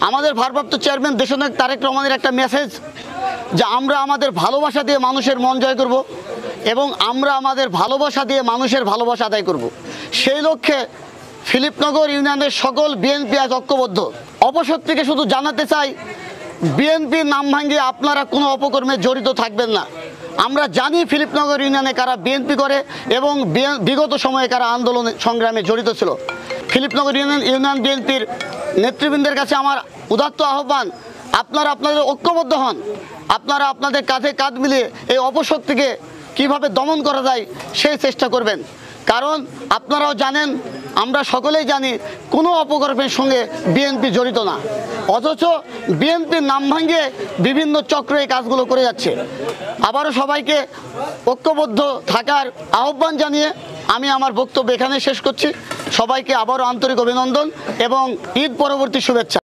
আমাদের ভারপ্রাপ্ত চেয়ারম্যান দেশনায়ক তারেক রহমানের একটা মেসেজ যে আমরা আমাদের ভালোবাসা দিয়ে মানুষের মন জয় করব এবং আমরা আমাদের ভালোবাসা দিয়ে মানুষের ভালোবাসা আদায় করব। সেই লক্ষ্যে ফিলিপনগর ইউনিয়নের সকল বিএনপি আজ ঐক্যবদ্ধ। অপশক্তিকে শুধু জানাতে চাই, বিএনপির নাম ভাঙিয়ে আপনারা কোনো অপকর্মে জড়িত থাকবেন না। আমরা জানি ফিলিপনগর ইউনিয়নে কারা বিএনপি করে এবং বিগত সময়ে কারা আন্দোলন সংগ্রামে জড়িত ছিল। ফিলিপনগর ইউনিয়ন বিএনপির নেতৃবৃন্দের কাছে আমার উদাত্ত আহ্বান, আপনারা আপনাদের ঐক্যবদ্ধ হন। আপনারা আপনাদের কাঁধে কাঁধ মিলিয়ে এই অপশক্তিকে কিভাবে দমন করা যায় সেই চেষ্টা করবেন। কারণ আপনারাও জানেন, আমরা সকলেই জানি কোনো অপকর্মের সঙ্গে বিএনপি জড়িত না, অথচ বিএনপির নাম ভাঙিয়ে বিভিন্ন চক্রে এই কাজগুলো করে যাচ্ছে। আবারও সবাইকে ঐক্যবদ্ধ থাকার আহ্বান জানিয়ে আমি আমার বক্তব্য এখানে শেষ করছি। সবাইকে আবারও আন্তরিক অভিনন্দন এবং ঈদ পরবর্তী শুভেচ্ছা।